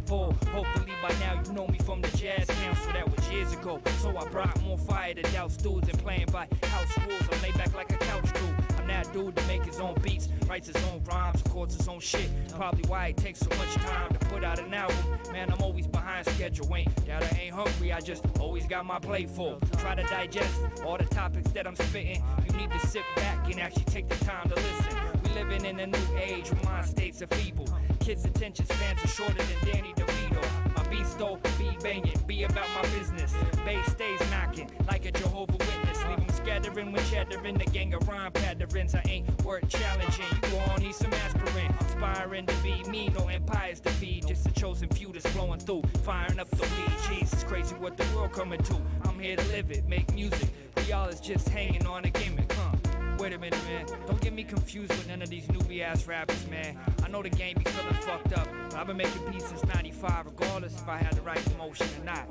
full. Hopefully by now you know me from the Jazz Council, that was years ago. So I brought more fire to douse dudes and playing by house rules. I'm laid back like a couch dude. I'm that dude to make his own beats, writes his own rhymes, records his own shit. Probably why it takes so much time to put out an album. Man, I'm always behind schedule. Ain't that I ain't hungry, I just always got my plate full. Try to digest all the topics that I'm spitting. You need to sit back and actually take the time to listen. We living in a new age where mind states are feeble. Kids' attention spans are shorter than Danny DeVito. My beats though, be banging, be about my business. Bass stays knocking like a Jehovah Witness. Leave them scattering when chattering. The gang of rhyme patterns, I ain't worth challenging. You all need some aspirin. Aspiring to be me, no empires to feed. Just a chosen few that's flowing through. Firing up the weed, Jesus, crazy what the world coming to. I'm here to live it, make music. We all is just hanging on a gimmick, huh? Wait a minute, man. Don't get me confused with none of these newbie-ass rappers, man. I know the game be feeling fucked up, but I've been making beats since 95, regardless if I had the right promotion or not.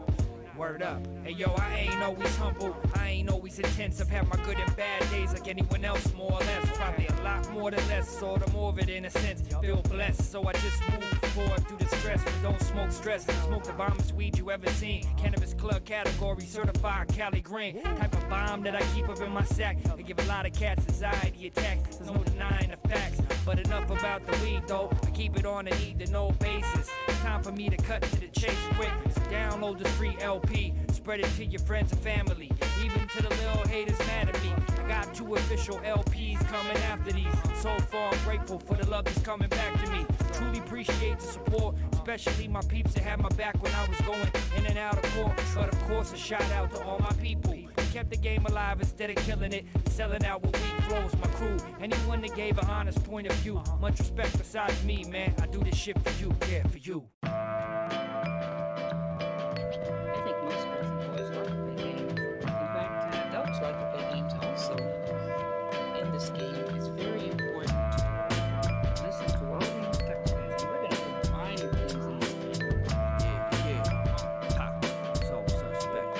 Word up. Hey, yo, I ain't always humble. I ain't always intense. I've had my good and bad days like anyone else, more or less. Probably a lot more than less, sort of more of it in a sense. Feel blessed, so I just move forward through the stress. But don't smoke stress. Smoke the bombest weed you ever seen. Cannabis club category, certified Cali green. Type of bomb that I keep up in my sack. They give a lot of cats anxiety attacks. There's no denying the facts. But enough about the weed, though. I keep it on a need-to-know basis. It's time for me to cut to the chase quick. So download the free LP. Spread it to your friends and family. Even to the little haters mad at me. I got 2 official LPs coming after these. So far I'm grateful for the love that's coming back to me. Truly appreciate the support, especially my peeps that had my back when I was going in and out of court. But of course a shout out to all my people who kept the game alive instead of killing it, selling out with weak flows. My crew, anyone that gave an honest point of view. Much respect besides me, man. I do this shit for you, yeah, for you. Like to play games also. In this game, it's very important to listen to all the instructions. We're going to combine your things in this game. Ha. So suspect.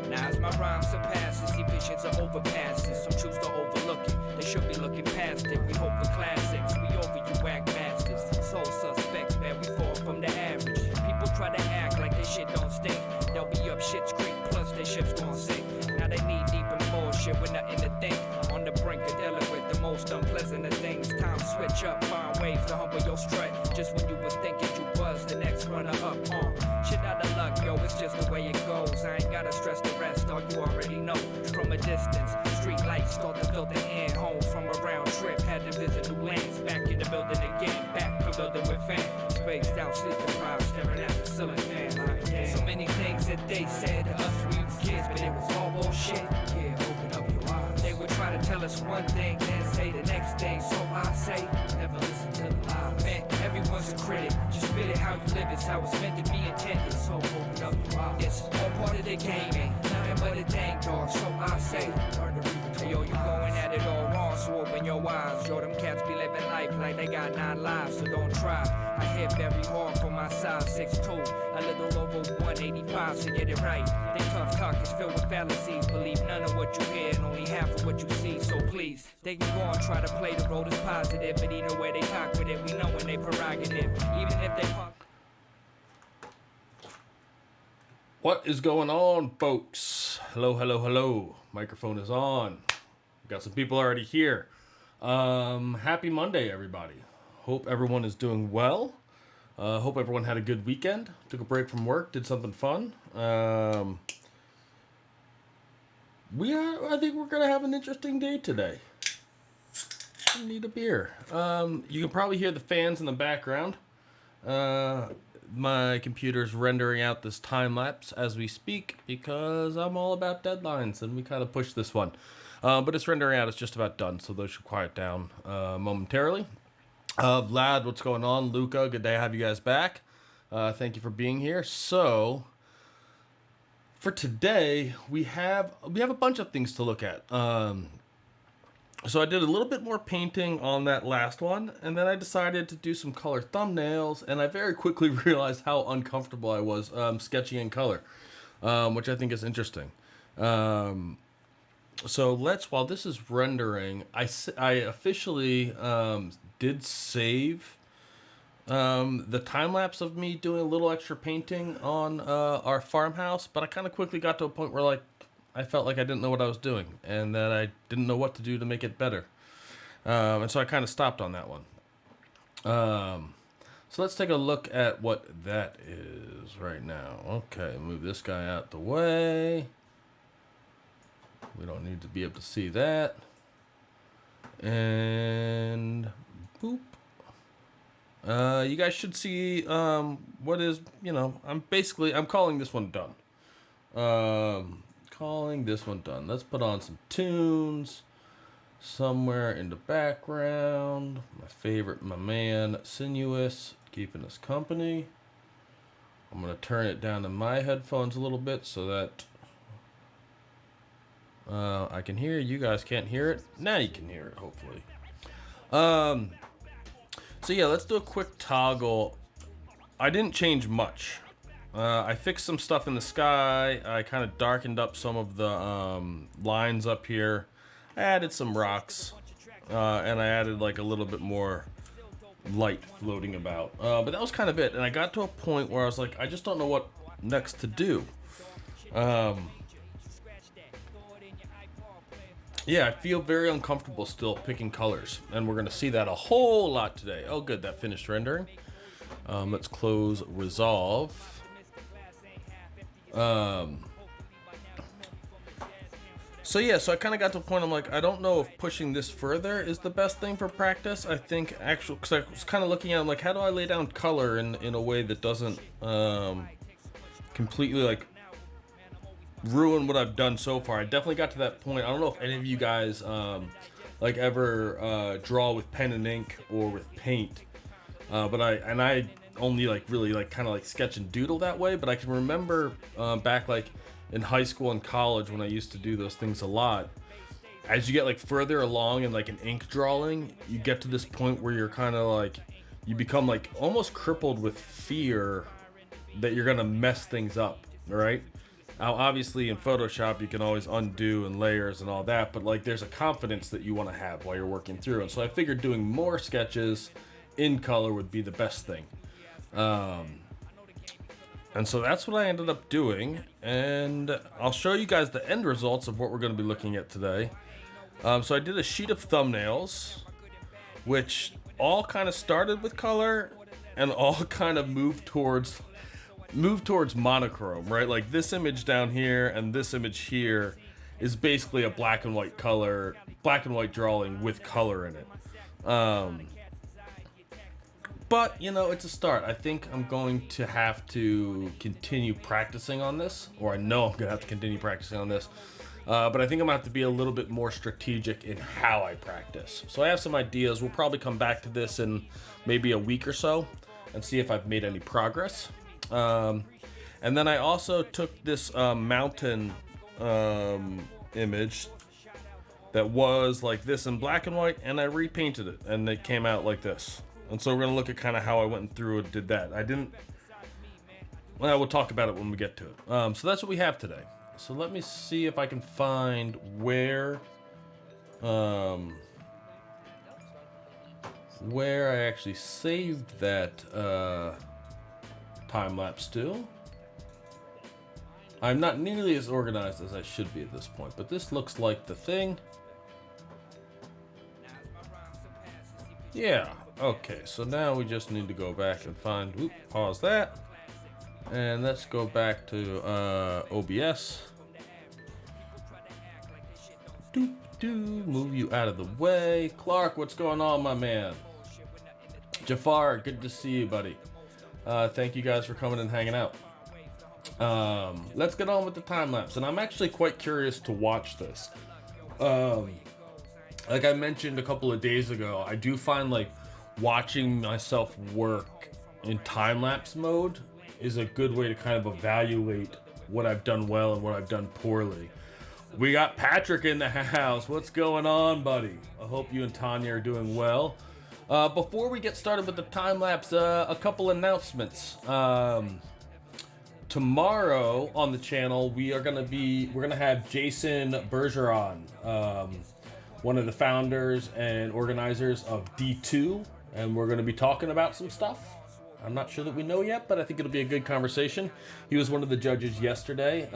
Now as my rhyme surpasses, see visions are overpasses. Some choose to overlook it. They should be looking past it. We hope for classics. We over you whack bastards. Soul suspects, man, we fall from the average. People try to act like they shit don't stink. They'll be up shit's creek, plus their ship's gonna sink. Now they knee deep in bullshit with nothing to think. On the brink of dealing with the most unpleasant of things. Time switch up, find ways to humble your strut. Just when you was thinking you was the next runner up. Shit out of luck, yo, it's just the way it goes. I ain't gotta stress the rest, all you already know. From a distance, street lights start to filter in. Home from a round trip, had to visit new lands. Back in the building again, back from building with fans. Spaced out, sleep deprived, staring at the ceiling fan. Like, so many things that they said to us, we was kids, but it was all bullshit. Yeah, open up your eyes. They would try to tell us one thing, then say the next thing. So I say, never listen to the lies. Man, everyone's a critic. Just spit it how you live, it's how it's meant to be intended. So open up your eyes. It's all part of the game, ain't nothing but a dang dog. So I say, learn to read between. Yo, you going at it all wrong, so open your eyes. Yo, them cats be living life like they got 9 lives, so don't try. I hit very hard for my size, 6'2", a little over 185, so get it right. They tough talk is filled with fallacies. Believe none of what you hear and only half of what you see. So please, they can go and try to play the road as positive, but either way they talk with it, we know when they prerogative. Even if they pop. What is going on, folks? Hello, hello, hello. Microphone is on. Got some people already here. Happy Monday, everybody. Hope everyone is doing well. Hope everyone had a good weekend. Took a break from work, did something fun. I think we're gonna have an interesting day today. I need a beer. You can probably hear the fans in the background. My computer's rendering out this time lapse as we speak because I'm all about deadlines and we kind of pushed this one. But it's rendering out. It's just about done, so those should quiet down momentarily. Vlad, what's going on? Luca, good to have you guys back. Thank you for being here. So, for today, we have a bunch of things to look at. So I did a little bit more painting on that last one, and then I decided to do some color thumbnails, and I very quickly realized how uncomfortable I was sketching in color, which I think is interesting. So while this is rendering, I officially did save the time lapse of me doing a little extra painting on our farmhouse, but I kind of quickly got to a point where like I felt like I didn't know what I was doing and that I didn't know what to do to make it better. And so I kind of stopped on that one. So let's take a look at what that is right now. Okay, move this guy out the way. We don't need to be able to see that. And boop. You guys should see what is, I'm calling this one done. Calling this one done. Let's put on some tunes somewhere in the background. My favorite, my man, Sinuous, keeping us company. I'm going to turn it down in my headphones a little bit so that I can hear. You guys can't hear it. Now you can hear it, hopefully. So yeah, let's do a quick toggle. I didn't change much. I fixed some stuff in the sky. I kind of darkened up some of the lines up here. I added some rocks, and I added like a little bit more light floating about. But that was kind of it. And I got to a point where I was like, I just don't know what next to do. Yeah, I feel very uncomfortable still picking colors, and we're going to see that a whole lot today. Oh, good, that finished rendering. Let's close resolve. So yeah, so I kind of got to a point, I'm like, I don't know if pushing this further is the best thing for practice. I think actually, because I was kind of looking at it, I'm like, how do I lay down color in a way that doesn't completely like ruin what I've done so far. I definitely got to that point. I don't know if any of you guys like ever draw with pen and ink or with paint, but I only like really like kind of like sketch and doodle that way. But I can remember back like in high school and college when I used to do those things a lot. As you get like further along in like an ink drawing, you get to this point where you're kind of like, you become like almost crippled with fear that you're gonna mess things up, right? Now, obviously, in Photoshop, you can always undo and layers and all that, but like there's a confidence that you want to have while you're working through. And so I figured doing more sketches in color would be the best thing. And so that's what I ended up doing. And I'll show you guys the end results of what we're going to be looking at today. So I did a sheet of thumbnails, which all kind of started with color and all kind of moved towards monochrome, right? Like this image down here and this image here is basically a black and white drawing with color in it. But you know, it's a start. I think I'm going to have to continue practicing on this, or I know I'm gonna have to continue practicing on this. But I think I'm gonna have to be a little bit more strategic in how I practice. So I have some ideas. We'll probably come back to this in maybe a week or so and see if I've made any progress. And then I also took this mountain image that was like this in black and white, and I repainted it, and it came out like this. And so we're going to look at kind of how I went through and did that. We'll talk about it when we get to it. So that's what we have today. So let me see if I can find where I actually saved that time lapse to. I'm not nearly as organized as I should be at this point, but this looks like the thing. Yeah, okay, so now we just need to go back and find, pause that. And let's go back to OBS. Move you out of the way. Clark, what's going on, my man? Jafar, good to see you, buddy. Thank you guys for coming and hanging out. Let's get on with the time lapse, and I'm actually quite curious to watch this. Like I mentioned a couple of days ago, I do find like watching myself work in time lapse mode is a good way to kind of evaluate what I've done well and what I've done poorly. We got Patrick in the house. What's going on, buddy? I hope you and Tanya are doing well. Before we get started with the time lapse, a couple announcements. Tomorrow on the channel, we're gonna have Jason Bergeron, one of the founders and organizers of D2, and we're gonna be talking about some stuff. I'm not sure that we know yet, but I think it'll be a good conversation. He was one of the judges yesterday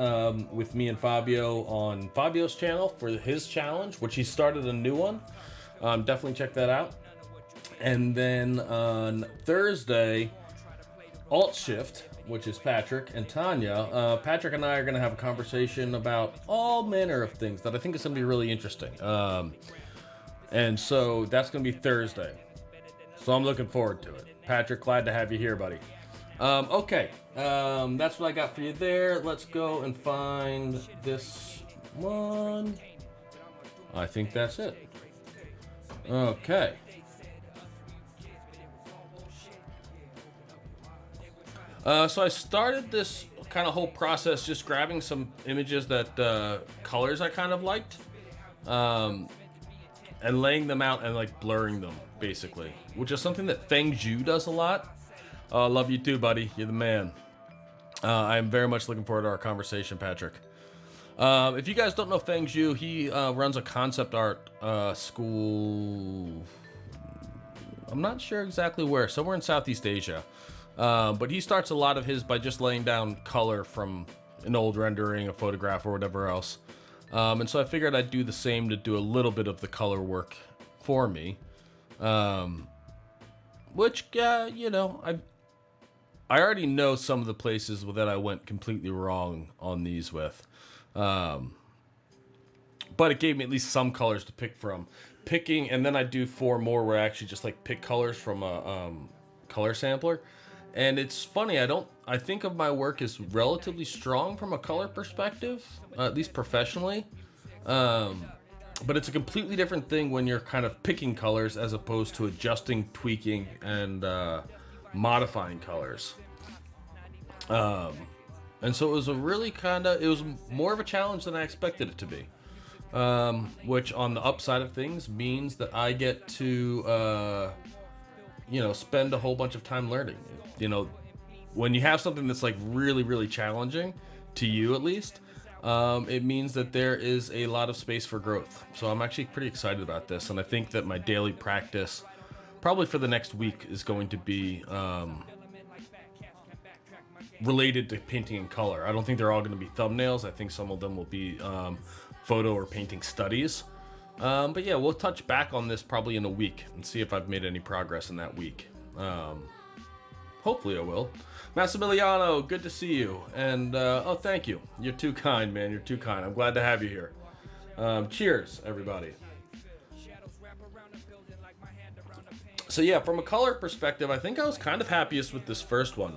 with me and Fabio on Fabio's channel for his challenge, which he started a new one. Definitely check that out. And then on Thursday, Alt Shift, which is Patrick and Tanya. Patrick and I are going to have a conversation about all manner of things that I think is going to be really interesting. And so that's going to be Thursday. So I'm looking forward to it. Patrick, glad to have you here, buddy. Okay, that's what I got for you there. Let's go and find this one. I think that's it. Okay. So I started this kind of whole process just grabbing some images that colors I kind of liked, and laying them out and like blurring them basically, which is something that Feng Zhu does a lot. Love you too, buddy. You're the man. I'm very much looking forward to our conversation, Patrick. If you guys don't know Feng Zhu, he runs a concept art school. I'm not sure exactly where, somewhere in Southeast Asia. But he starts a lot of his by just laying down color from an old rendering, a photograph, or whatever else. And so I figured I'd do the same to do a little bit of the color work for me. Which, you know, I already know some of the places that I went completely wrong on these with. But it gave me at least some colors to pick from. And then I do 4 more where I actually just like pick colors from a color sampler. And it's funny, I think of my work as relatively strong from a color perspective, at least professionally. But it's a completely different thing when you're kind of picking colors as opposed to adjusting, tweaking, and modifying colors. And so it was it was more of a challenge than I expected it to be. Which on the upside of things means that I get to, spend a whole bunch of time learning. When you have something that's like really, really challenging to you, at least, it means that there is a lot of space for growth. So I'm actually pretty excited about this. And I think that my daily practice, probably for the next week, is going to be related to painting and color. I don't think they're all going to be thumbnails. I think some of them will be photo or painting studies. But yeah, we'll touch back on this probably in a week and see if I've made any progress in that week. Hopefully I will. Massimiliano, good to see you. And, thank you. You're too kind, man. You're too kind. I'm glad to have you here. Cheers, everybody. So yeah, from a color perspective, I think I was kind of happiest with this first one.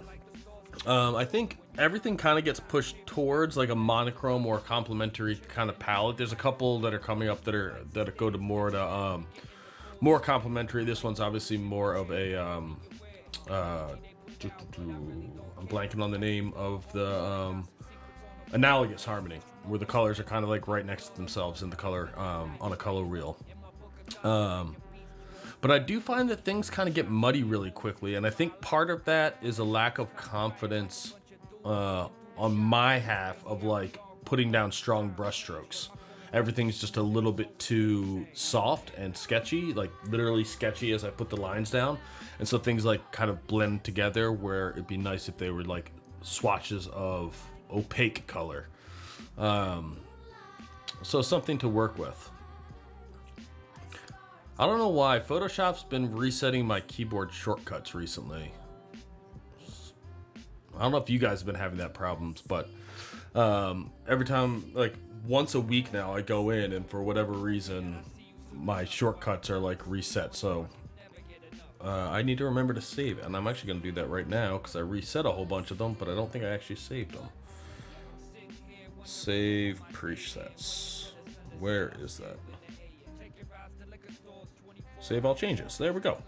I think everything kind of gets pushed towards like a monochrome or complementary kind of palette. There's a couple that are coming up that go to more complementary. This one's obviously more of a I'm blanking on the name of the analogous harmony, where the colors are kind of like right next to themselves in the color on a color wheel. But I do find that things kind of get muddy really quickly, and I think part of that is a lack of confidence on my half of like putting down strong brush strokes. Everything's just a little bit too soft and sketchy, like literally sketchy as I put the lines down. And so things like kind of blend together, where it'd be nice if they were like swatches of opaque color. So something to work with. I don't know why Photoshop's been resetting my keyboard shortcuts recently. I don't know if you guys have been having that problems, but every time, like once a week now, I go in and for whatever reason, my shortcuts are like reset. So I need to remember to save it, and I'm actually going to do that right now because I reset a whole bunch of them, but I don't think I actually saved them. Save presets. Where is that? Save all changes. There we go.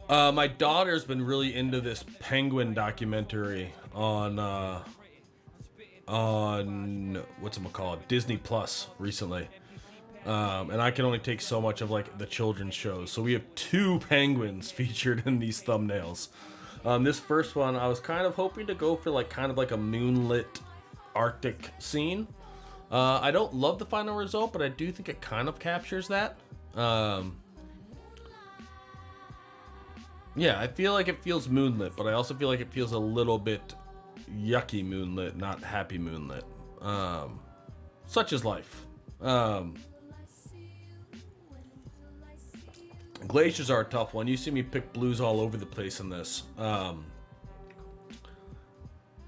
My daughter's been really into this penguin documentary on whatchamacallit, Disney Plus recently. And I can only take so much of like the children's shows. So we have 2 penguins featured in these thumbnails. This first one, I was kind of hoping to go for like kind of like a moonlit Arctic scene. I don't love the final result, but I do think it kind of captures that. Yeah, I feel like it feels moonlit, but I also feel like it feels a little bit yucky moonlit, not happy moonlit. Such is life. Glaciers are a tough one. You see me pick blues all over the place in this.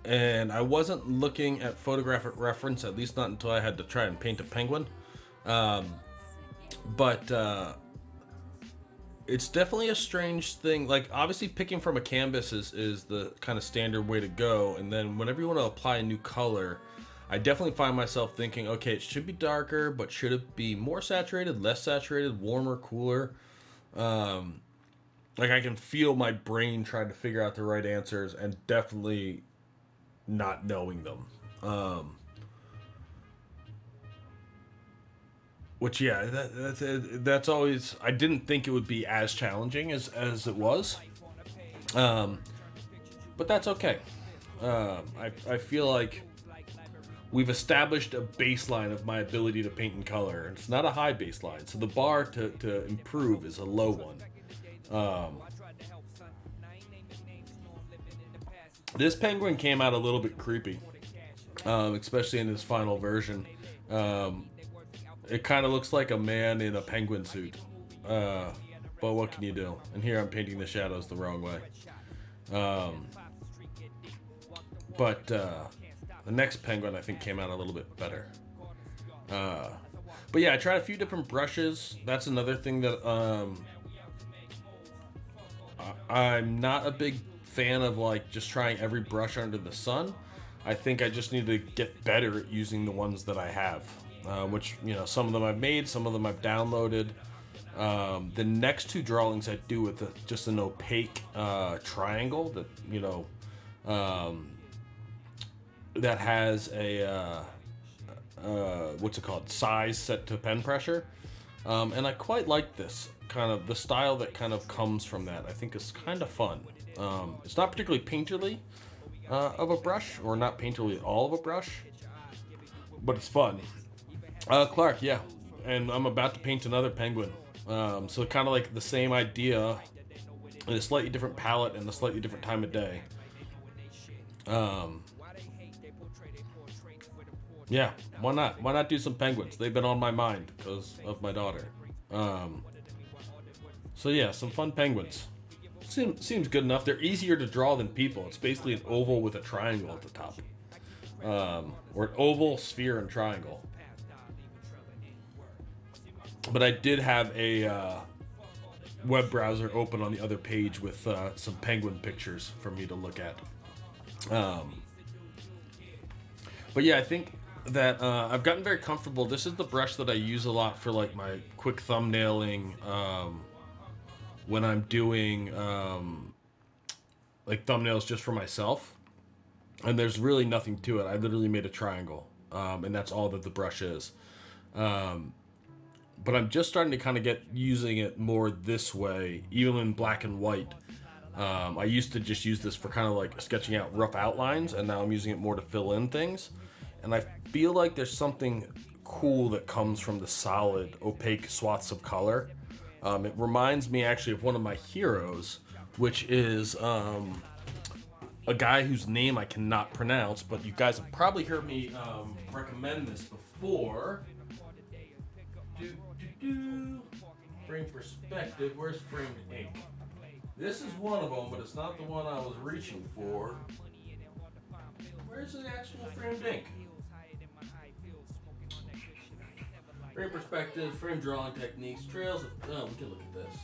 And I wasn't looking at photographic reference, at least not until I had to try and paint a penguin. But it's definitely a strange thing. Like, obviously picking from a canvas is the kind of standard way to go. And then whenever you want to apply a new color, I definitely find myself thinking, okay, it should be darker, but should it be more saturated, less saturated, warmer, cooler? Like, I can feel my brain trying to figure out the right answers and definitely not knowing them. Which, yeah, that's always... I didn't think it would be as challenging as it was. But that's okay. I feel like we've established a baseline of my ability to paint in color. It's not a high baseline, so the bar to improve is a low one. This penguin came out a little bit creepy, especially in this final version. It kind of looks like a man in a penguin suit. But what can you do? And here I'm painting the shadows the wrong way. But the next penguin, I think, came out a little bit better. But yeah, I tried a few different brushes. That's another thing that I'm not a big fan of, like, just trying every brush under the sun. I think I just need to get better at using the ones that I have. Which, you know, some of them I've made, some of them I've downloaded. The next two drawings I do with just an opaque triangle that, you know, that has a what's it called, size set to pen pressure, and I quite like this kind of the style that kind of comes from that. I think it's kind of fun. It's not particularly painterly of a brush, or not painterly at all of a brush, but it's fun. Clark, yeah, and I'm about to paint another penguin. So kind of like the same idea, in a slightly different palette and a slightly different time of day. Yeah, why not? Why not do some penguins? They've been on my mind because of my daughter. So yeah, some fun penguins. Seems good enough. They're easier to draw than people. It's basically an oval with a triangle at the top. Or an oval, sphere, and triangle. But I did have a web browser open on the other page with some penguin pictures for me to look at. But yeah, I think that I've gotten very comfortable. This is the brush that I use a lot for, like, my quick thumbnailing when I'm doing like thumbnails just for myself. And there's really nothing to it. I literally made a triangle, and that's all that the brush is. But I'm just starting to kind of get using it more this way, even in black and white. I used to just use this for kind of like sketching out rough outlines, and now I'm using it more to fill in things. And I feel like there's something cool that comes from the solid, opaque swaths of color. It reminds me actually of one of my heroes, which is a guy whose name I cannot pronounce, but you guys have probably heard me recommend this before. Frame perspective. Where's framed ink? This is one of them, but it's not the one I was reaching for. Where's the actual framed ink? Frame perspective, frame drawing techniques, trails. Oh, we can look at this.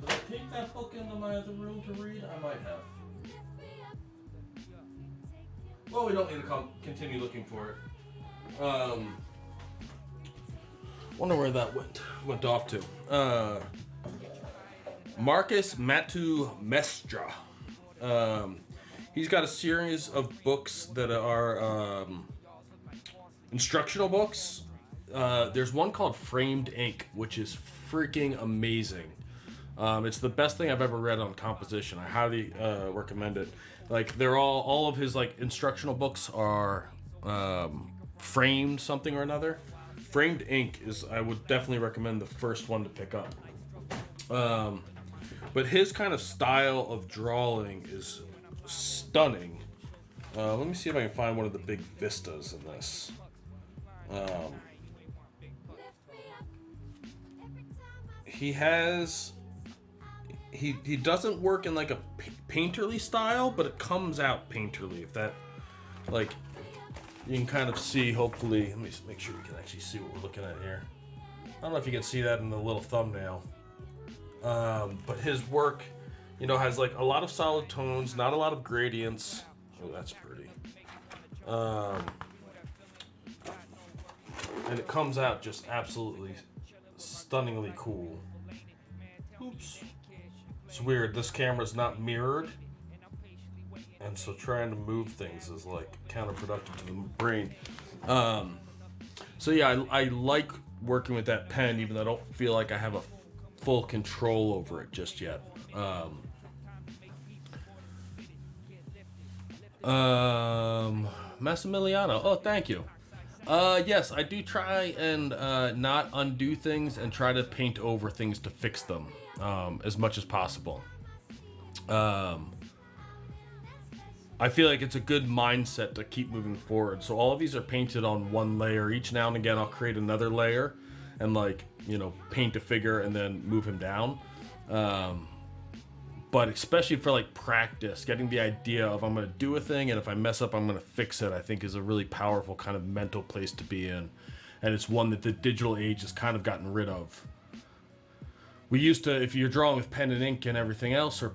Did I take that book into my other room to read? I might have. Well, we don't need to continue looking for it. Wonder where that went off to. Marcus Matu Mestra. He's got a series of books that are instructional books. There's one called Framed Ink, which is freaking amazing. It's the best thing I've ever read on composition. I highly recommend it. Like, they're all of his, like, instructional books are framed something or another. Framed Ink is, I would definitely recommend the first one to pick up. But his kind of style of drawing is stunning. Let me see if I can find one of the big vistas in this. He has... He doesn't work in like a painterly style, but it comes out painterly. If that, like, you can kind of see, hopefully, let me make sure you can actually see what we're looking at here. I don't know if you can see that in the little thumbnail. But his work, has like a lot of solid tones, not a lot of gradients. Oh, that's pretty. And it comes out just absolutely stunningly cool. Oops. It's weird, this camera's not mirrored, and so trying to move things is like counterproductive to the brain. So yeah, I like working with that pen, even though I don't feel like I have a full control over it just yet. Massimiliano, oh, thank you. Yes, I do try and not undo things and try to paint over things to fix them as much as possible. I feel like it's a good mindset to keep moving forward. So all of these are painted on one layer. Each now and again, I'll create another layer and paint a figure and then move him down. But especially for like practice, getting the idea of I'm going to do a thing, and if I mess up, I'm going to fix it, I think is a really powerful kind of mental place to be in. And it's one that the digital age has kind of gotten rid of. We used to, if you're drawing with pen and ink and everything else, or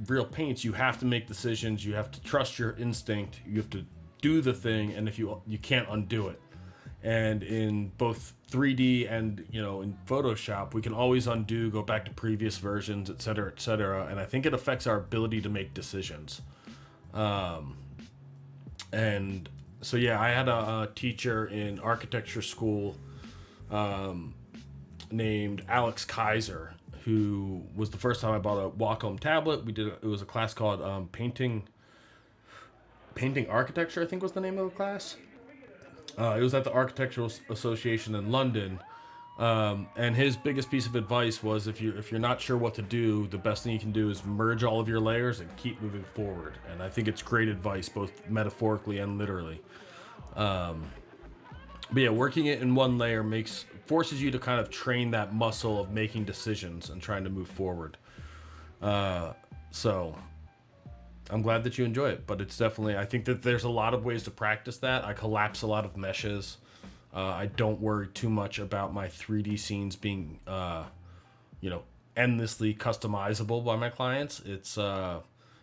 real paints, you have to make decisions. You have to trust your instinct. You have to do the thing, and if you can't undo it. And in both 3D and in Photoshop, we can always undo, go back to previous versions, etc., etc. And I think it affects our ability to make decisions. And so yeah, I had a teacher in architecture school named Alex Kaiser, who was the first time I bought a Wacom tablet. It was a class called painting architecture, I think was the name of the class. It was at the Architectural Association in London, and his biggest piece of advice was if you're not sure what to do, the best thing you can do is merge all of your layers and keep moving forward. And I think it's great advice, both metaphorically and literally. But yeah, working it in one layer forces you to kind of train that muscle of making decisions and trying to move forward. So I'm glad that you enjoy it, but it's definitely, I think that there's a lot of ways to practice that. I collapse a lot of meshes. I don't worry too much about my 3D scenes being, endlessly customizable by my clients. It's,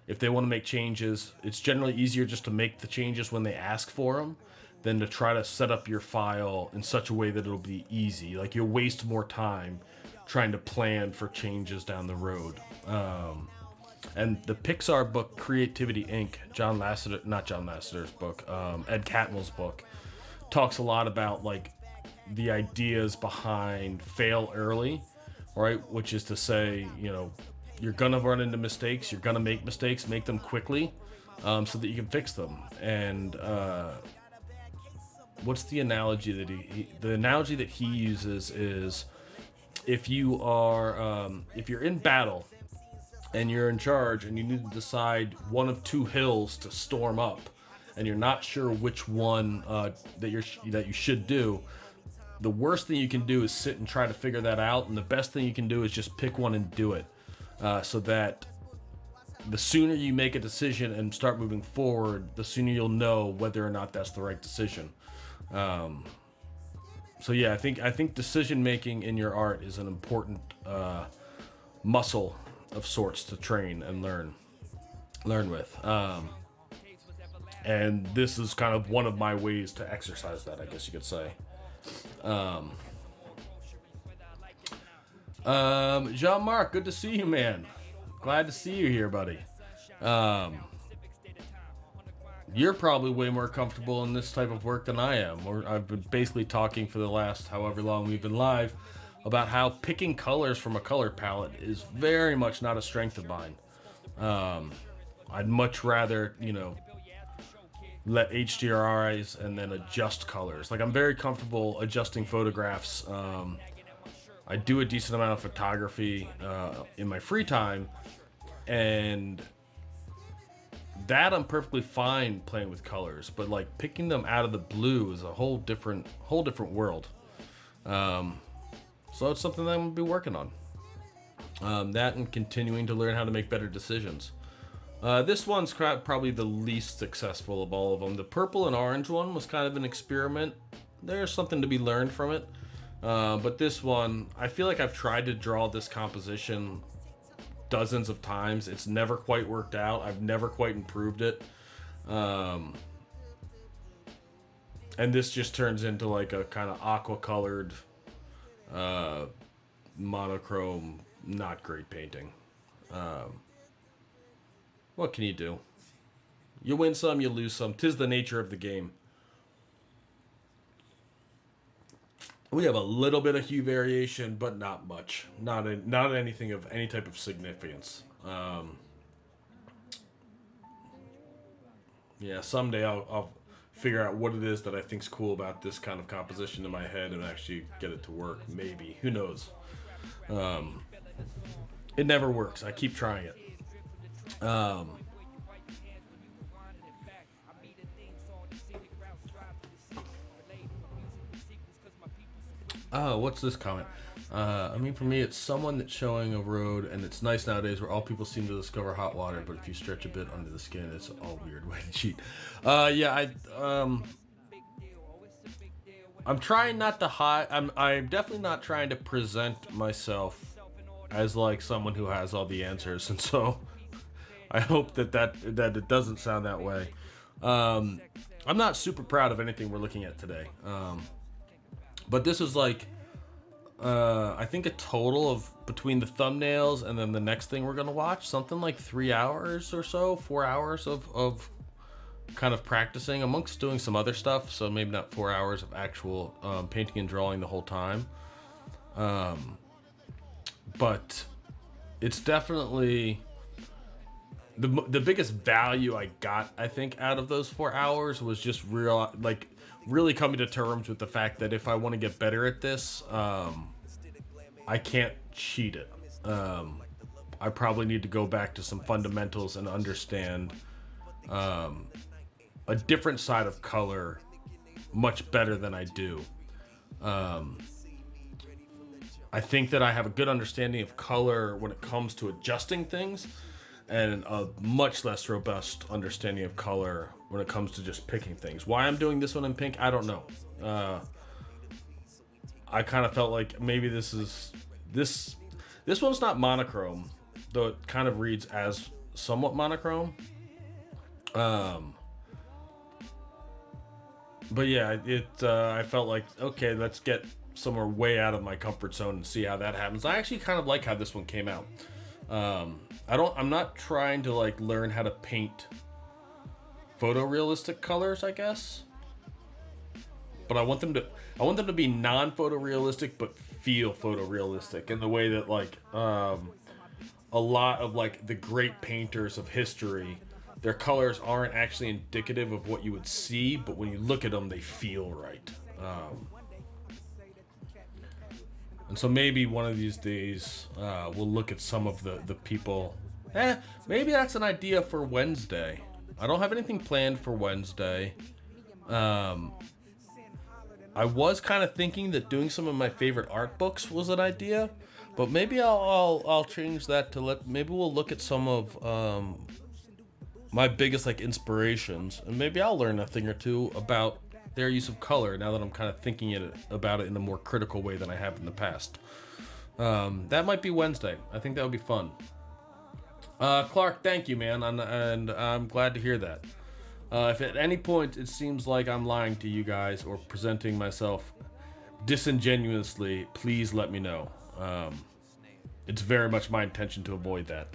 if they want to make changes, it's generally easier just to make the changes when they ask for them than to try to set up your file in such a way that it'll be easy. Like, you'll waste more time trying to plan for changes down the road. And the Pixar book Creativity Inc., not John Lasseter's book, Ed Catmull's book, talks a lot about like the ideas behind fail early, right? Which is to say, you're gonna run into mistakes, you're gonna make mistakes, make them quickly, so that you can fix them. And what's the analogy that he uses is if you're in battle and you're in charge and you need to decide one of two hills to storm up, and you're not sure which one that you should do, the worst thing you can do is sit and try to figure that out, and the best thing you can do is just pick one and do it, so that the sooner you make a decision and start moving forward, the sooner you'll know whether or not that's the right decision. So yeah, I think decision making in your art is an important muscle of sorts to train and learn with. And this is kind of one of my ways to exercise that, I guess you could say. Jean-Marc, good to see you, man. Glad to see you here, buddy. You're probably way more comfortable in this type of work than I am. I've been basically talking for the last however long we've been live about how picking colors from a color palette is very much not a strength of mine. I'd much rather, let HDRIs and then adjust colors. Like, I'm very comfortable adjusting photographs. I do a decent amount of photography in my free time, and that I'm perfectly fine playing with colors, but like picking them out of the blue is a whole different world. So it's something that I'm gonna be working on. That and continuing to learn how to make better decisions. This one's probably the least successful of all of them. The purple and orange one was kind of an experiment. There's something to be learned from it. But this one, I feel like I've tried to draw this composition dozens of times. It's never quite worked out. I've never quite improved it. And this just turns into like a kind of aqua colored, monochrome, not great painting. What can you do? You win some, you lose some. 'Tis the nature of the game. We have a little bit of hue variation, but not much. Not anything of any type of significance. Yeah, someday I'll figure out what it is that I think's cool about this kind of composition in my head and actually get it to work. Maybe. Who knows? It never works. I keep trying it. What's this comment? I mean, for me, it's someone that's showing a road, and it's nice nowadays where all people seem to discover hot water, but if you stretch a bit under the skin, it's all weird way to cheat. I'm trying not to hide. I'm definitely not trying to present myself as like someone who has all the answers, and so I hope that it doesn't sound that way. I'm not super proud of anything we're looking at today. But this is like, I think a total of between the thumbnails and then the next thing we're going to watch, something like 3 hours or so, 4 hours of kind of practicing amongst doing some other stuff. So maybe not 4 hours of actual painting and drawing the whole time. But it's definitely the biggest value I got, I think, out of those 4 hours was just really coming to terms with the fact that if I want to get better at this, I can't cheat it. I probably need to go back to some fundamentals and understand a different side of color much better than I do. I think that I have a good understanding of color when it comes to adjusting things, and a much less robust understanding of color when it comes to just picking things. Why I'm doing this one in pink, I don't know. I kind of felt like maybe this one's not monochrome, though it kind of reads as somewhat monochrome. But yeah, I felt like, okay, let's get somewhere way out of my comfort zone and see how that happens. I actually kind of like how this one came out. I'm not trying to like learn how to paint photorealistic colors, I guess. But I want them to be non-photorealistic but feel photorealistic in the way that like a lot of like the great painters of history, their colors aren't actually indicative of what you would see, but when you look at them, they feel right. And so maybe one of these days we'll look at some of the people. Maybe that's an idea for Wednesday. I don't have anything planned for Wednesday. I was kind of thinking that doing some of my favorite art books was an idea, but maybe I'll change that to maybe we'll look at some of my biggest like inspirations, and maybe I'll learn a thing or two about their use of color now that I'm kind of thinking about it in a more critical way than I have in the past. That might be Wednesday. I think that would be fun. Clark, thank you, man, and I'm glad to hear that. If at any point it seems like I'm lying to you guys or presenting myself disingenuously, please let me know. It's very much my intention to avoid that.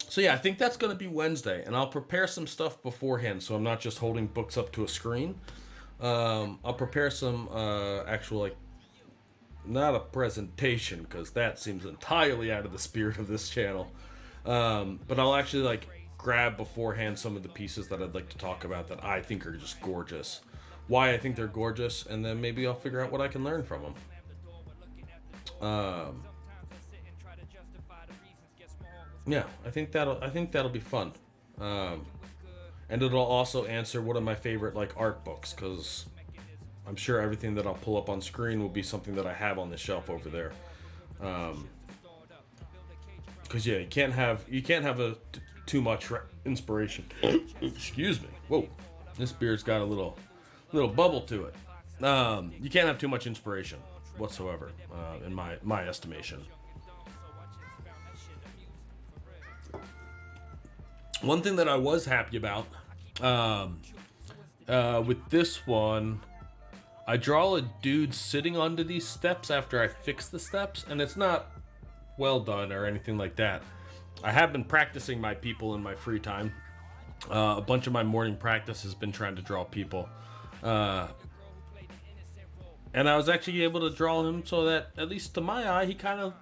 So yeah, I think that's going to be Wednesday, and I'll prepare some stuff beforehand so I'm not just holding books up to a screen. I'll prepare some actual, like, not a presentation, because that seems entirely out of the spirit of this channel. But I'll actually, like, grab beforehand some of the pieces that I'd like to talk about that I think are just gorgeous. Why I think they're gorgeous, and then maybe I'll figure out what I can learn from them. Yeah, I think that'll be fun. And it'll also answer one of my favorite like art books, because I'm sure everything that I'll pull up on screen will be something that I have on the shelf over there. Because yeah, you can't have too much inspiration. Excuse me. Whoa, this beer's got a little bubble to it. You can't have too much inspiration whatsoever, in my estimation. One thing that I was happy about, with this one, I draw a dude sitting onto these steps after I fix the steps, and it's not well done or anything like that. I have been practicing my people in my free time. A bunch of my morning practice has been trying to draw people. And I was actually able to draw him so that, at least to my eye, he kind of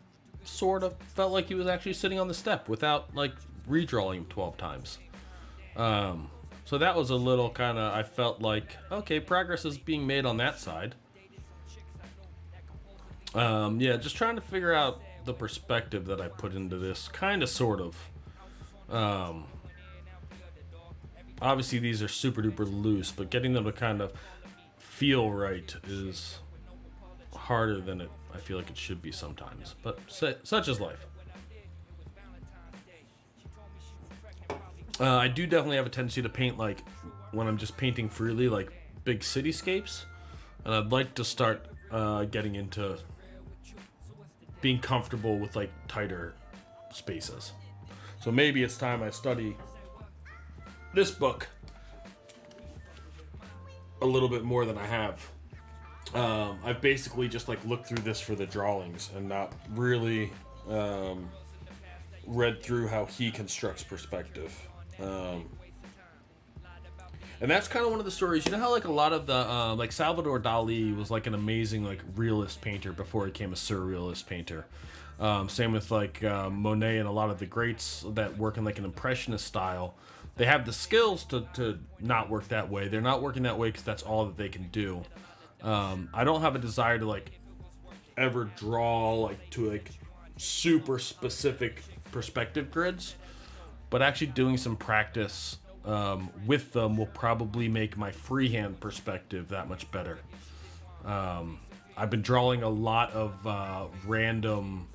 sort of felt like he was actually sitting on the step without like redrawing him 12 times. So that was a little kind of, I felt like, okay, progress is being made on that side. Yeah, just trying to figure out the perspective that I put into this, kind of, sort of. Obviously these are super duper loose, but getting them to kind of feel right is harder than I feel like it should be sometimes, but such is life. I do definitely have a tendency to paint, like, when I'm just painting freely, like big cityscapes, and I'd like to start getting into being comfortable with like tighter spaces. So maybe it's time I study this book a little bit more than I have. I've basically just like looked through this for the drawings and not really read through how he constructs perspective. And that's kind of one of the stories. You know how like a lot of the like Salvador Dali was like an amazing like realist painter before he became a surrealist painter. Same with like Monet and a lot of the greats that work in like an impressionist style. They have the skills to not work that way. They're not working that way because that's all that they can do. I don't have a desire to like ever draw like to like super specific perspective grids, but actually doing some practice with them will probably make my freehand perspective that much better. I've been drawing a lot of random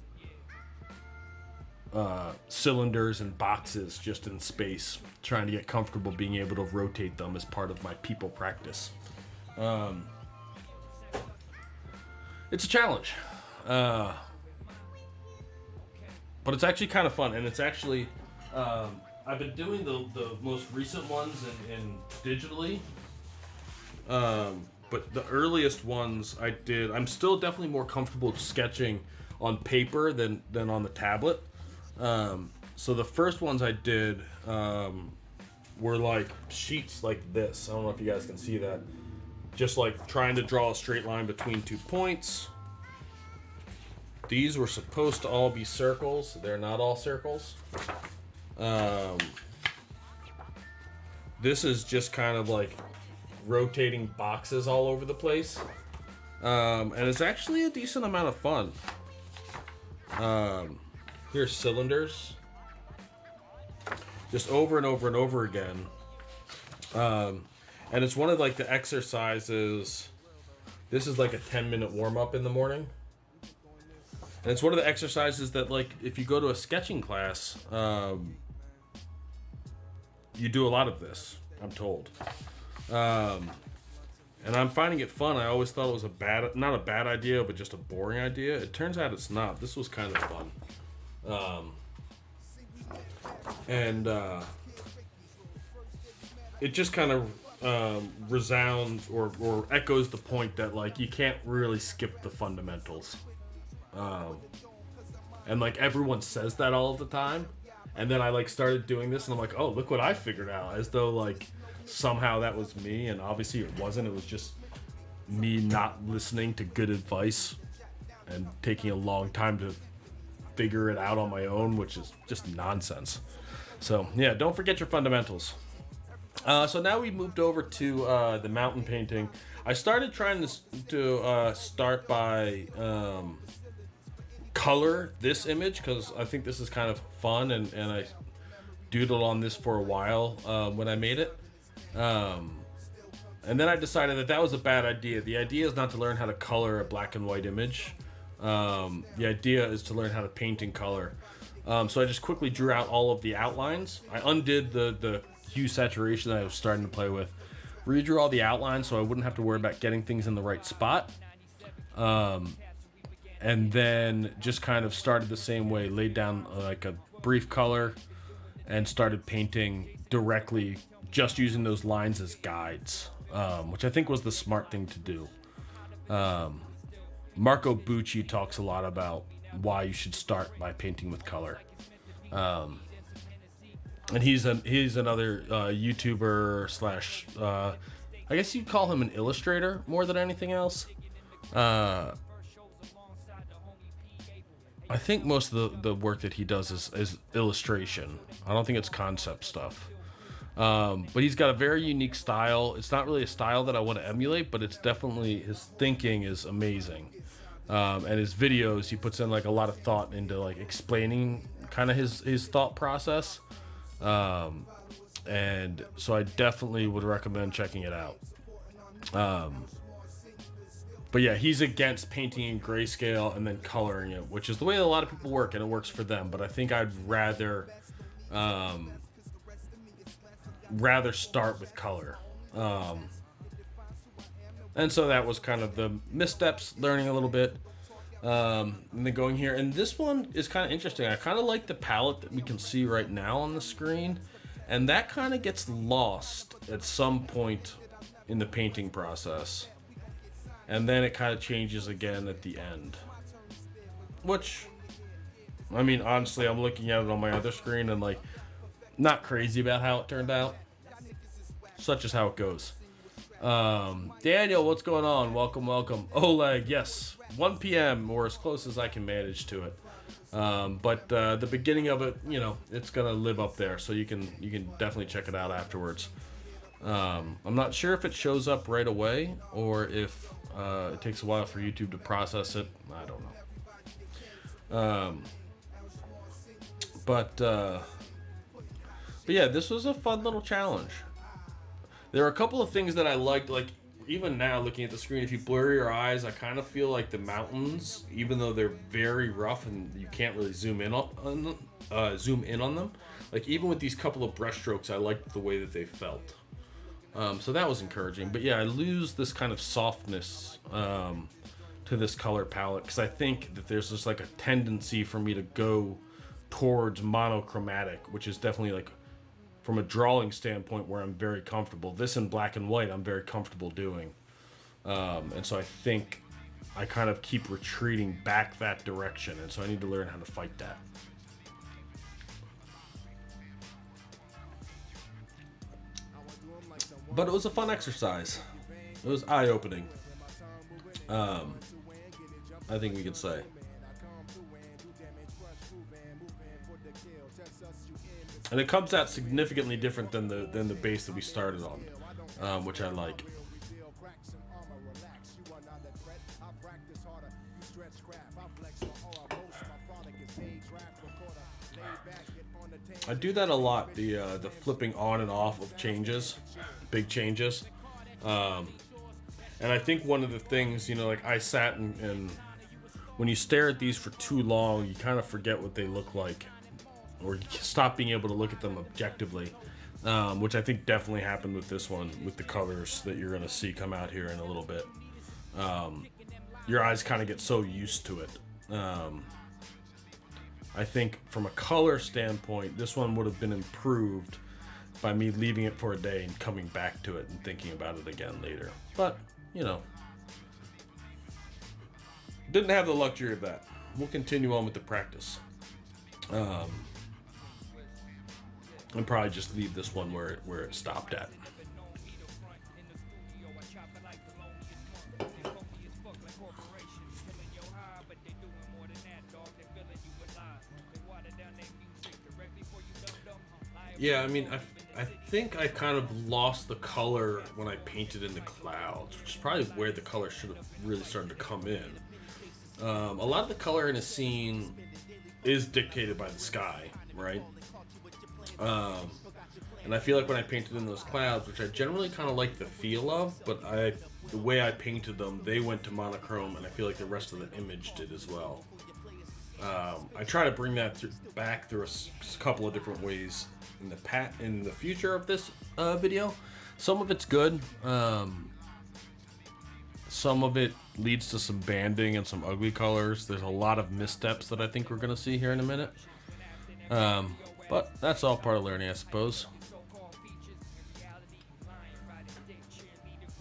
cylinders and boxes just in space, trying to get comfortable being able to rotate them as part of my people practice. It's a challenge, but it's actually kind of fun, and it's actually I've been doing the most recent ones in digitally, but the earliest ones I'm still definitely more comfortable sketching on paper than on the tablet. So the first ones I did were like sheets like this. I don't know if you guys can see that. Just like trying to draw a straight line between 2 points. These were supposed to all be circles. They're not all circles. This is just kind of like rotating boxes all over the place. And it's actually a decent amount of fun. Here's cylinders. Just over and over and over again. And it's one of like the exercises. This is like a 10-minute warm-up in the morning. And it's one of the exercises that, like, if you go to a sketching class, you do a lot of this, I'm told. And I'm finding it fun. I always thought it was not a bad idea, but just a boring idea. It turns out it's not. This was kind of fun. It just kind of resounds or echoes the point that like you can't really skip the fundamentals, and like everyone says that all of the time, and then I like started doing this and I'm like, oh, look what I figured out, as though like somehow that was me, and obviously it wasn't. It was just me not listening to good advice and taking a long time to figure it out on my own, which is just nonsense. So yeah, don't forget your fundamentals. So now we moved over to the mountain painting. I started trying to start by color this image because I think this is kind of fun, and I doodled on this for a while when I made it. And then I decided that was a bad idea. The idea is not to learn how to color a black and white image. The idea is to learn how to paint in color. So I just quickly drew out all of the outlines. I undid the hue saturation that I was starting to play with. Redrew all the outlines so I wouldn't have to worry about getting things in the right spot. And then just kind of started the same way, laid down like a brief color and started painting directly, just using those lines as guides, which I think was the smart thing to do. Marco Bucci talks a lot about why you should start by painting with color. And he's another YouTuber slash, I guess you'd call him an illustrator more than anything else. I think most of the work that he does is illustration. I don't think it's concept stuff. But he's got a very unique style. It's not really a style that I want to emulate, but it's definitely, his thinking is amazing. And his videos, he puts in like a lot of thought into like explaining kind of his thought process. And so I definitely would recommend checking it out. But yeah, he's against painting in grayscale and then coloring it, which is the way a lot of people work, and it works for them. But I think I'd rather start with color. And so that was kind of the missteps, learning a little bit, and then going here. And this one is kind of interesting. I kind of like the palette that we can see right now on the screen, and that kind of gets lost at some point in the painting process. And then it kind of changes again at the end. Which, I mean, honestly, I'm looking at it on my other screen and like, not crazy about how it turned out. Such is how it goes. Daniel, what's going on? Welcome. Oleg, yes, 1 p.m. or as close as I can manage to it. But the beginning of it, you know, it's gonna live up there, so you can definitely check it out afterwards. I'm not sure if it shows up right away or if it takes a while for YouTube to process it. I don't know. But yeah, this was a fun little challenge. There are a couple of things that I liked, like even now looking at the screen, if you blur your eyes, I kind of feel like the mountains, even though they're very rough and you can't really zoom in on them, like even with these couple of brush strokes, I liked the way that they felt. So that was encouraging. But yeah, I lose this kind of softness to this color palette because I think that there's just like a tendency for me to go towards monochromatic, which is definitely like from a drawing standpoint where I'm very comfortable. This in black and white I'm very comfortable doing. And so I think I kind of keep retreating back that direction, and so I need to learn how to fight that. But it was a fun exercise. It was eye-opening. I think we could say. And it comes out significantly different than the base that we started on, which I like. I do that a lot. The flipping on and off of changes, big changes. And I think one of the things, you know, like I sat and when you stare at these for too long, you kind of forget what they look like, or you stop being able to look at them objectively, which I think definitely happened with this one, with the colors that you're going to see come out here in a little bit. Your eyes kind of get so used to it. I think from a color standpoint, this one would have been improved by me leaving it for a day and coming back to it and thinking about it again later. But, you know, didn't have the luxury of that. We'll continue on with the practice. And probably just leave this one where it stopped at. Yeah, I mean, I think I kind of lost the color when I painted in the clouds, which is probably where the color should have really started to come in. A lot of the color in a scene is dictated by the sky, right? And I feel like when I painted in those clouds, which I generally kind of like the feel of, but the way I painted them, they went to monochrome, and I feel like the rest of the image did as well. I try to bring that back through a couple of different ways in the future of this video. Some of it's good. Some of it leads to some banding and some ugly colors. There's a lot of missteps that I think we're going to see here in a minute. But that's all part of learning, I suppose.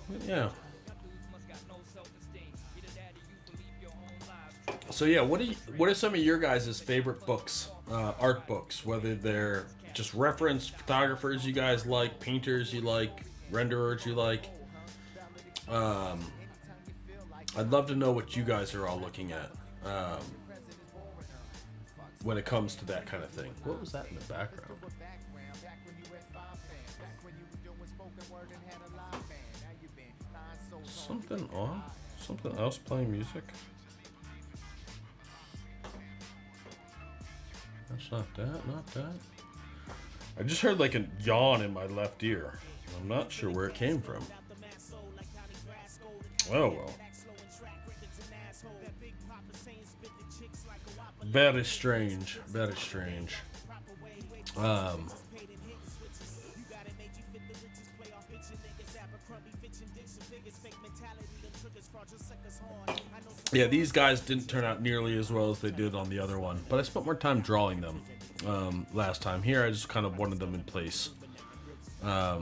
But yeah. So yeah, what are some of your guys' favorite books, art books? Whether they're just reference photographers you guys like, painters you like, renderers you like. I'd love to know what you guys are all looking at when it comes to that kind of thing. What was that in the background? Something on? Something else playing music? That's not that, not that. I just heard like a yawn in my left ear. I'm not sure where it came from. Oh well. Very strange. Very strange. Yeah, these guys didn't turn out nearly as well as they did on the other one, but I spent more time drawing them last time. Here, I just kind of wanted them in place. I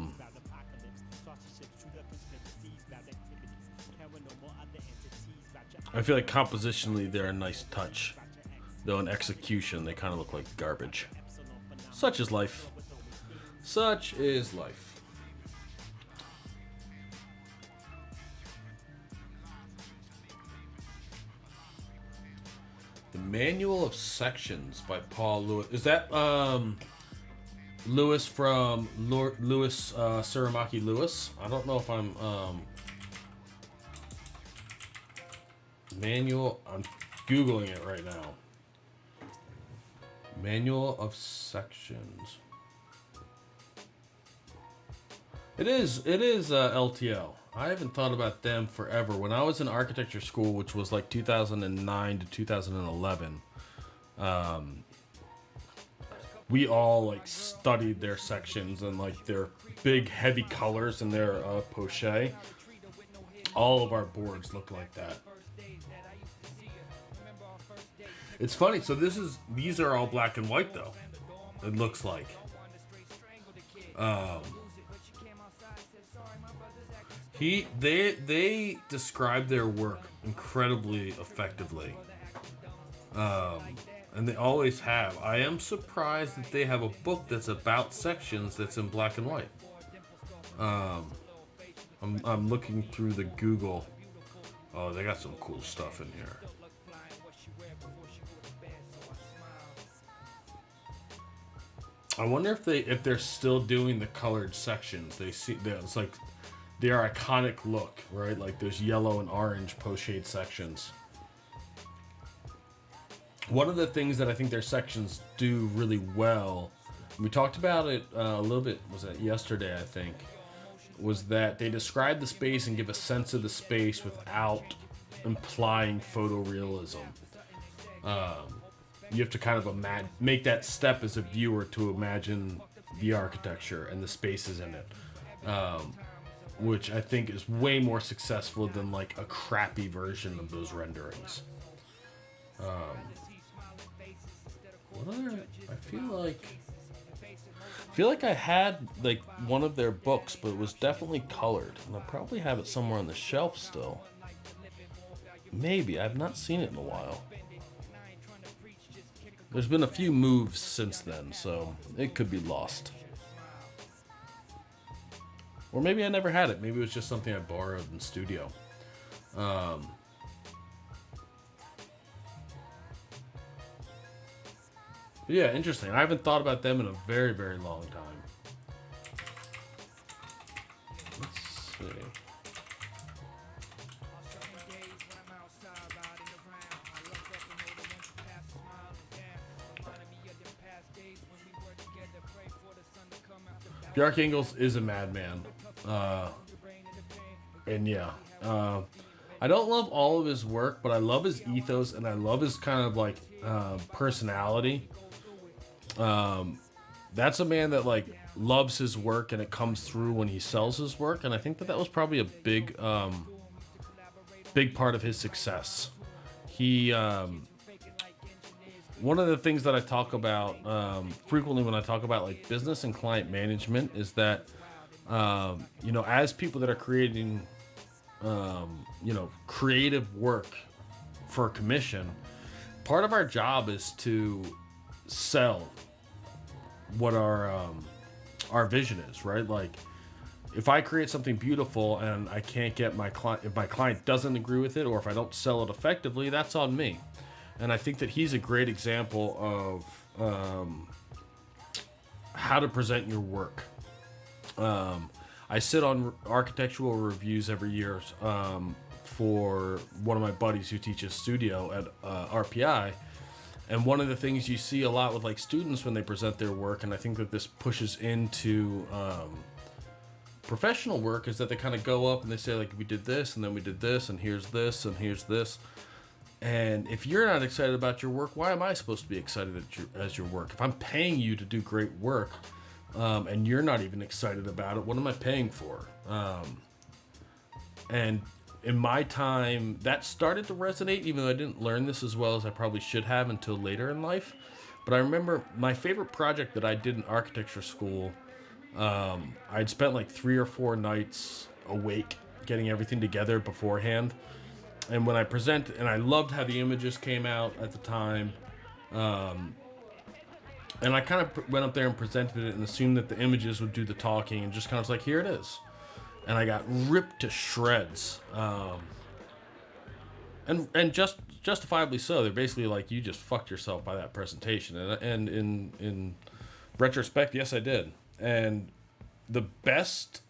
feel like compositionally they're a nice touch, though in execution they kind of look like garbage. Such is life. Such is life. The Manual of Sections by Paul Lewis. Is that Lewis from Lewis Suramaki Lewis? I don't know if I'm Manual. I'm Googling it right now. Manual of Sections. It is LTL. I haven't thought about them forever. When I was in architecture school, which was like 2009 to 2011, we all like studied their sections and like their big heavy colors and their poche. All of our boards look like that. It's funny. So these are all black and white though. It looks like. They describe their work incredibly effectively, and they always have. I am surprised that they have a book that's about sections that's in black and white. I'm looking through the Google. Oh, they got some cool stuff in here. I wonder if they're still doing the colored sections. It's like their iconic look, right? Like those yellow and orange pochade sections. One of the things that I think their sections do really well, we talked about it a little bit, was it yesterday, I think, was that they describe the space and give a sense of the space without implying photorealism. You have to kind of make that step as a viewer to imagine the architecture and the spaces in it. Which I think is way more successful than like a crappy version of those renderings. I feel like I had like one of their books, but it was definitely colored, and I probably have it somewhere on the shelf still. Maybe I've not seen it in a while. There's been a few moves since then, so it could be lost. Or maybe I never had it. Maybe it was just something I borrowed in studio. But yeah, interesting. I haven't thought about them in a very, very long time. Let's see. Bjarke Ingels is a madman. And yeah, I don't love all of his work, but I love his ethos and I love his kind of like personality. That's a man that like loves his work and it comes through when he sells his work. And I think that was probably a big part of his success. He, one of the things that I talk about frequently when I talk about like business and client management is that, you know, as people that are creating, you know, creative work for commission, part of our job is to sell what our vision is, right? Like, if I create something beautiful and I can't get my client, if my client doesn't agree with it, or if I don't sell it effectively, that's on me. And I think that he's a great example of how to present your work. I sit on architectural reviews every year for one of my buddies who teaches studio at RPI. And one of the things you see a lot with like students when they present their work, and I think that this pushes into professional work, is that they kind of go up and they say like, we did this and then we did this and here's this and here's this. And if you're not excited about your work, why am I supposed to be excited as your work? If I'm paying you to do great work and you're not even excited about it, what am I paying for? And in my time, that started to resonate, even though I didn't learn this as well as I probably should have until later in life. But I remember my favorite project that I did in architecture school, I'd spent like 3 or 4 nights awake getting everything together beforehand. And when I present, and I loved how the images came out at the time, and I kind of went up there and presented it and assumed that the images would do the talking, and just kind of was like, here it is. And I got ripped to shreds, and just justifiably so. They're basically like, you just fucked yourself by that presentation. And in retrospect, yes, I did. And the best,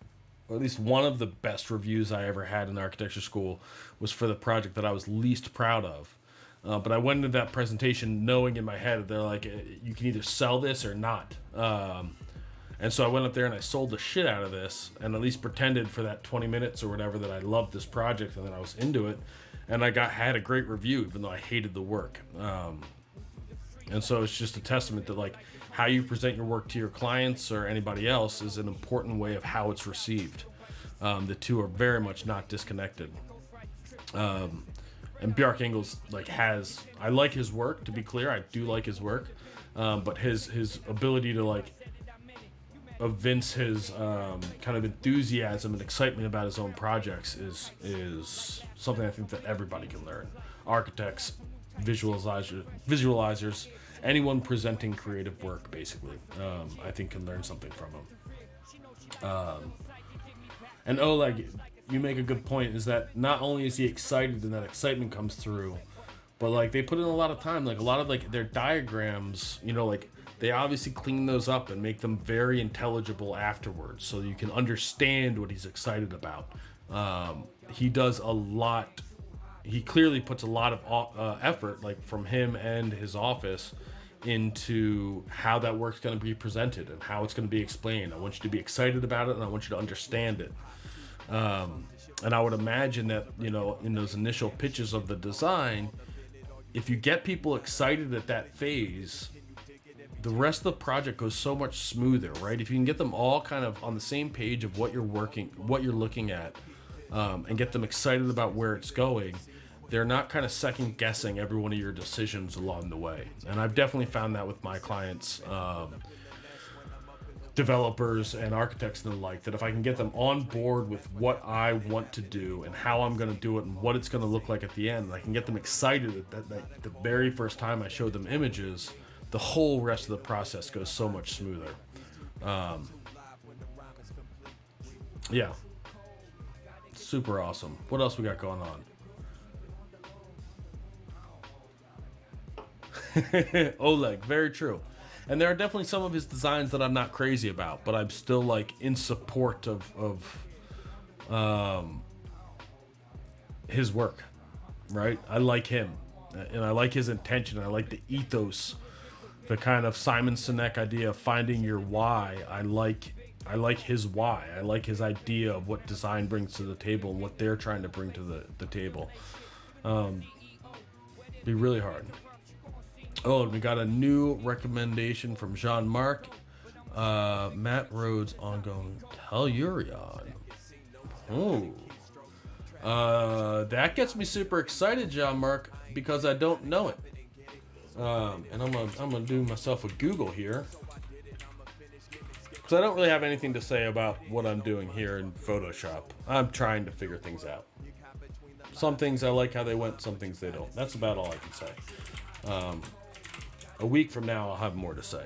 or at least one of the best reviews I ever had in architecture school was for the project that I was least proud of. But I went into that presentation knowing in my head that they're like, you can either sell this or not. And so I went up there and I sold the shit out of this, and at least pretended for that 20 minutes or whatever that I loved this project and that I was into it. And I had a great review, even though I hated the work. And so it's just a testament that like how you present your work to your clients or anybody else is an important way of how it's received. The two are very much not disconnected. And Bjarke Ingels I like his work, to be clear. I do like his work. But his ability to like evince his kind of enthusiasm and excitement about his own projects is something I think that everybody can learn. Architects, visualizers, anyone presenting creative work, basically, I think can learn something from him. And Oleg, you make a good point, is that not only is he excited and that excitement comes through, but like they put in a lot of time, like a lot of like their diagrams, you know, like they obviously clean those up and make them very intelligible afterwards so you can understand what he's excited about. He does a lot. He clearly puts a lot of effort, like from him and his office, into how that work's going to be presented and how it's going to be explained. I want you to be excited about it and I want you to understand it. And I would imagine that, you know, in those initial pitches of the design, if you get people excited at that phase, the rest of the project goes so much smoother, right? If you can get them all kind of on the same page of what you're looking at, and get them excited about where it's going, they're not kind of second guessing every one of your decisions along the way. And I've definitely found that with my clients, developers and architects and the like, that if I can get them on board with what I want to do and how I'm going to do it and what it's going to look like at the end, I can get them excited that the very first time I show them images, the whole rest of the process goes so much smoother. Yeah. Super awesome. What else we got going on? Oleg, very true. And there are definitely some of his designs that I'm not crazy about, but I'm still like in support of his work, right? I like him, and I like his intention. I like the ethos, the kind of Simon Sinek idea of finding your why. I like I like his why. I like his idea of what design brings to the table and what they're trying to bring to the table. Be really hard. Oh, and we got a new recommendation from Jean-Marc. Matt Rhodes' ongoing Tellurion. Oh. That gets me super excited, Jean-Marc, because I don't know it. And I'm gonna do myself a Google here. So I don't really have anything to say about what I'm doing here in Photoshop. I'm trying to figure things out. Some things I like how they went, some things they don't. That's about all I can say. A week from now, I'll have more to say.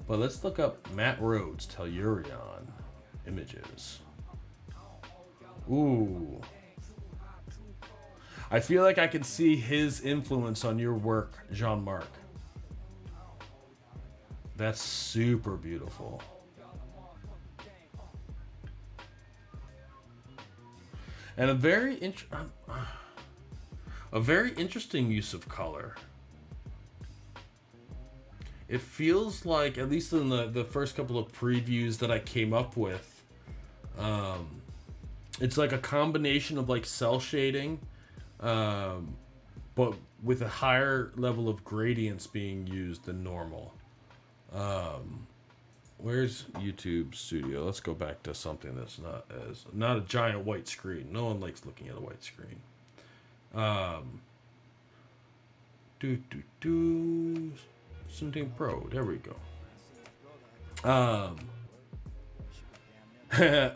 But let's look up Matt Rhodes' Tellurion images. Ooh. I feel like I can see his influence on your work, Jean-Marc. That's super beautiful. And a very interesting use of color. It feels like, at least in the first couple of previews that I came up with, it's like a combination of like cell shading, but with a higher level of gradients being used than normal. Where's YouTube Studio? Let's go back to something that's not a giant white screen. No one likes looking at a white screen. Something Pro. There we go.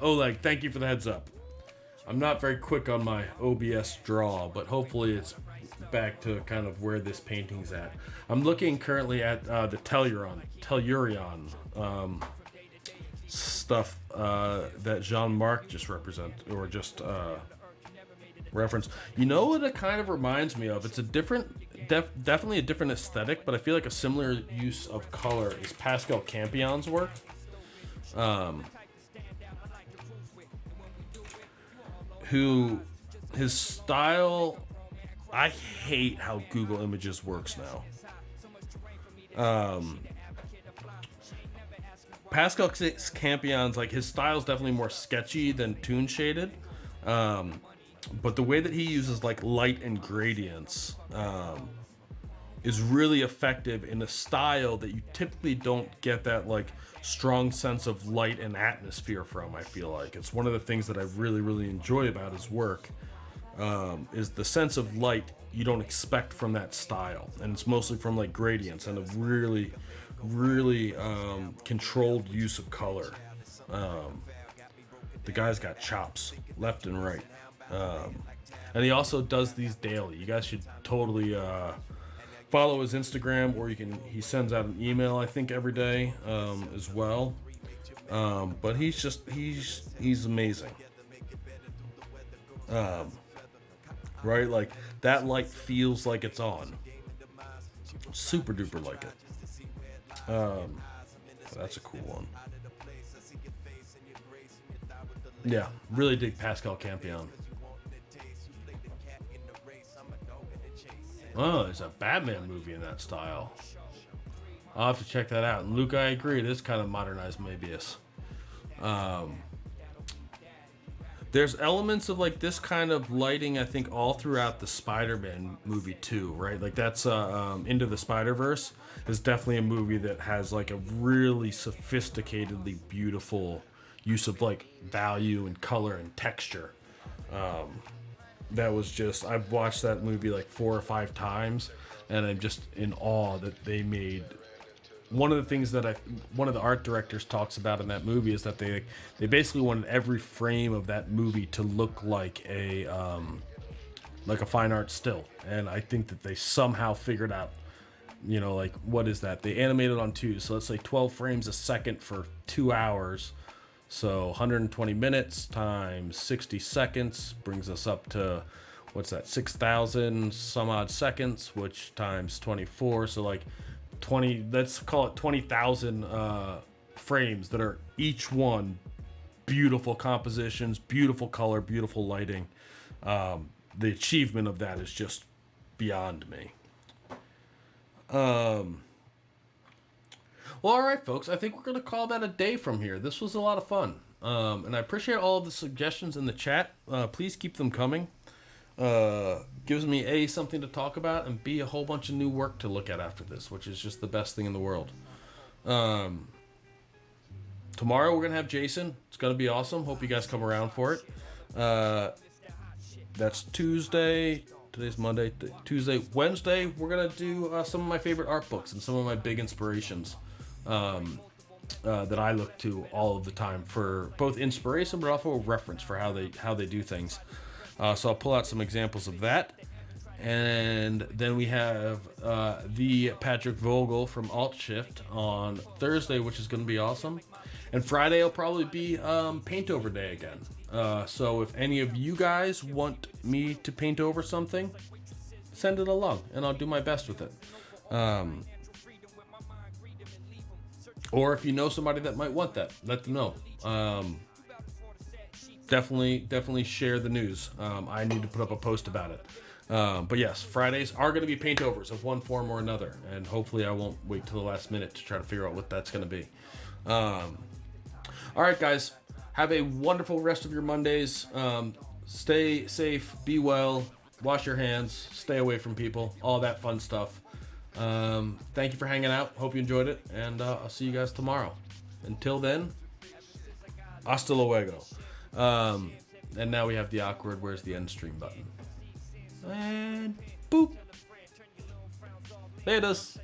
Oleg, thank you for the heads up. I'm not very quick on my OBS draw, but hopefully it's back to kind of where this painting's at. I'm looking currently at the Tellurion stuff that Jean-Marc just referenced. You know what it kind of reminds me of? It's a definitely a different aesthetic, but I feel like a similar use of color is Pascal Campion's work. Who his style, I hate how Google Images works now. Pascal Campion's, like, his style's definitely more sketchy than toon shaded, but the way that he uses like light and gradients is really effective in a style that you typically don't get that like strong sense of light and atmosphere from. I feel like it's one of the things that I really enjoy about his work, is the sense of light you don't expect from that style, and it's mostly from like gradients and a really controlled use of color. The guy's got chops left and right, and he also does these daily. You guys should totally follow his Instagram, or he sends out an email, I think, every day as well. But he's amazing. Right, like that light feels like it's on. Super duper like it. That's a cool one. Yeah, really dig Pascal Campion. Oh, there's a Batman movie in that style. I'll have to check that out. And Luke, I agree, this kind of modernized Moebius. There's elements of like this kind of lighting, I think, all throughout the Spider-Man movie too, right? Like that's Into the Spider-Verse is definitely a movie that has like a really sophisticatedly beautiful use of like value and color and texture. That was just, I've watched that movie like 4 or 5 times, and I'm just in awe that they made. One of the things that one of the art directors talks about in that movie is that they basically wanted every frame of that movie to look like a fine art still, and I think that they somehow figured out, like, what is that? They animated on 2, so let's say 12 frames a second for 2 hours. So 120 minutes times 60 seconds brings us up to, what's that, 6,000 some odd seconds, which times 24. So like 20, let's call it 20,000 frames that are each one beautiful compositions, beautiful color, beautiful lighting. The achievement of that is just beyond me. Well, all right, folks. I think we're going to call that a day from here. This was a lot of fun. And I appreciate all of the suggestions in the chat. Please keep them coming. Gives me A, something to talk about, and B, a whole bunch of new work to look at after this, which is just the best thing in the world. Tomorrow we're going to have Jason. It's going to be awesome. Hope you guys come around for it. That's Tuesday. Today's Monday. Tuesday. Wednesday, we're going to do some of my favorite art books and some of my big inspirations that I look to all of the time for both inspiration but also a reference for how they do things. So I'll pull out some examples of that. And then we have the Patrick Vogel from Alt Shift on Thursday, which is going to be awesome. And Friday will probably be paint over day again. So if any of you guys want me to paint over something, send it along and I'll do my best with it. Or if you know somebody that might want that, let them know. Definitely share the news. I need to put up a post about it. But yes, Fridays are going to be paint overs of one form or another. And hopefully I won't wait till the last minute to try to figure out what that's going to be. All right, guys. Have a wonderful rest of your Mondays. Stay safe. Be well. Wash your hands. Stay away from people. All that fun stuff. Thank you for hanging out. Hope you enjoyed it. And I'll see you guys tomorrow. Until then, hasta luego. And now we have the awkward where's the end stream button. And boop. Latest.